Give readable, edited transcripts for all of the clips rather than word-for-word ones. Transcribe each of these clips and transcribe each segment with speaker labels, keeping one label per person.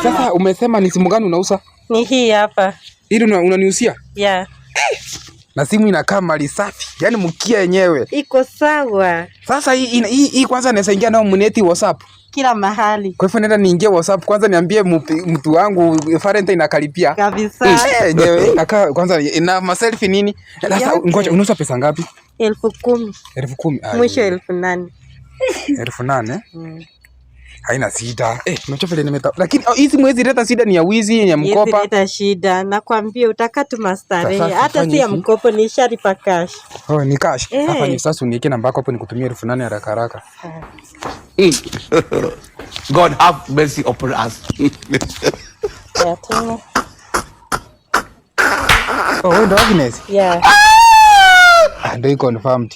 Speaker 1: Sasa umesema ni simu gani unauza?
Speaker 2: Ni hii hapa.
Speaker 1: Hili unaniusia?
Speaker 2: Yeah.
Speaker 1: Na simu inakaa mali safi. Yaani mkia yenyewe.
Speaker 2: Iko sawa.
Speaker 1: Sasa hii kwanza naweza ingia nao mneti WhatsApp.
Speaker 2: Kila mahali.
Speaker 1: Kwa hivyo nenda niingie WhatsApp kwanza niambie mtu wangu Valentine inakaribia.
Speaker 2: Kabisa.
Speaker 1: Yenyewe inakaa kwanza ina maselfie nini? Sasa ngoja unauza pesa ngapi?
Speaker 2: 10,000.
Speaker 1: 10,000.
Speaker 2: Mwisho 8,000.
Speaker 1: 8,000? Haina shida. Unachofa ile lakini hizi mwezi leta shida ni ya wizi ya mkopa.
Speaker 2: Leta shida. Nakwambia utakatu mastarehe. Hata si ya mkopo ni sharipa cash.
Speaker 1: Oh, ni cash. Hapa ni sasa uniweke namba yako hapo nikutumie 8,000 haraka haraka.
Speaker 3: God have mercy upon us.
Speaker 1: Oh, wewe ndo Agnes?
Speaker 2: Yeah.
Speaker 1: Ndio confirmed.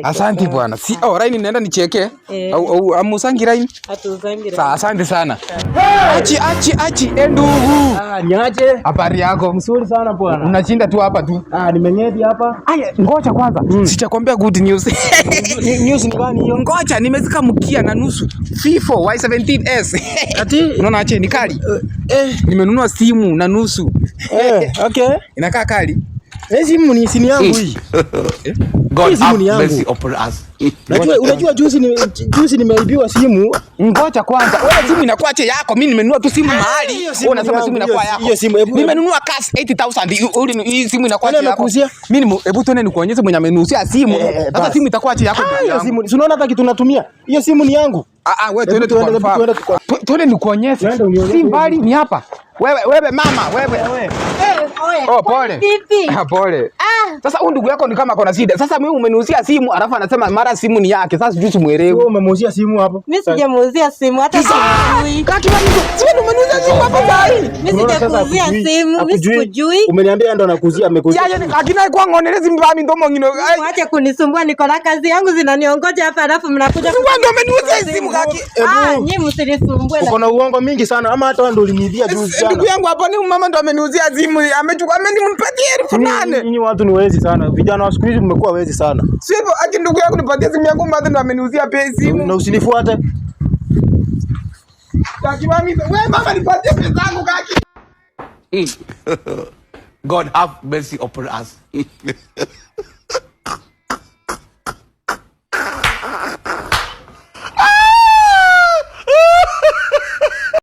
Speaker 1: Asante bwana. Si line naenda nicheke. Au amusangi line?
Speaker 2: Atuzangi line.
Speaker 1: Asante sana. Achi ndugu.
Speaker 4: Niaje?
Speaker 1: Habari yako?
Speaker 4: Mzuri sana bwana.
Speaker 1: Unashinda tu hapa tu.
Speaker 4: Nimengeti hapa.
Speaker 1: Aya, ngoja kwanza. Sichakwambia good news.
Speaker 4: News ni gani hiyo?
Speaker 1: Ngoja nimezika mkia na nusu. Vivo Y17s.
Speaker 4: Ati
Speaker 1: unaona ache ni kali. Nimenunua simu na nusu.
Speaker 4: Okay.
Speaker 1: Inakaa kali.
Speaker 4: Simu ni simu yangu hii.
Speaker 3: God have mercy upon us.
Speaker 4: Unajua juzi nimeibiwa simu.
Speaker 1: Ngoja kwanza. Wewe simu inakuache yako. Mimi nimenunua tu simu mahali. Wewe unasema simu inakuwa yako.
Speaker 4: Hiyo simu
Speaker 1: nimenunua cash 80,000. Hii simu inakuache yako. Mimi hebu tuone nikuonyeshe mwenye amenunusia simu. Sasa simu itakuache yako.
Speaker 4: Hiyo simu. Si unaona hata kitu natumia. Hiyo simu ni yangu.
Speaker 1: Wewe tuende nikuonyeshe. Si mbali ni hapa. Wewe mama, wewe. Oh, pole. Pole. Sasa huyu ndugu yako ni kama kuna shida. Sasa mimi umeniuzia simu alafu anasema mara simu ni yake. Sasa sijui simuelewi.
Speaker 4: Wewe umemuuzia simu hapo?
Speaker 2: Mimi sijamuuzia simu hata sijui.
Speaker 1: Kaki mimi sio umenuuzia simu hapo bali.
Speaker 2: Mimi sijakuuzia simu, mimi sikujui.
Speaker 4: Umeniambia ndo anakuuzia amekuuzia.
Speaker 1: Yaani akina kwa ngonelezi mbami ndomo ngino.
Speaker 2: Acha kunisumbua, niko na kazi yangu zinaniongoja hapa alafu mnakuja.
Speaker 1: Wewe ndio umeniuzia simu kaki.
Speaker 2: Nyinyi msinisumbue.
Speaker 4: Uko na uongo mingi sana ama hata wewe ndio uliniibia juzi sana.
Speaker 1: Ndugu yangu hapo ni mama ndo ameniuzia simu. Amechukua amenimpatia 8,000.
Speaker 4: Nyinyi watu ni wezi sana. Vijana wa siku hizi mmekuwa wezi sana.
Speaker 1: Sio hivyo, aje ndugu yangu nipatie simu yangu mama ndo ameniuzia simu.
Speaker 4: Na usinifuate.
Speaker 1: Kaki mami, wewe mama nipatie pesa zangu kaki.
Speaker 3: God have mercy upon us.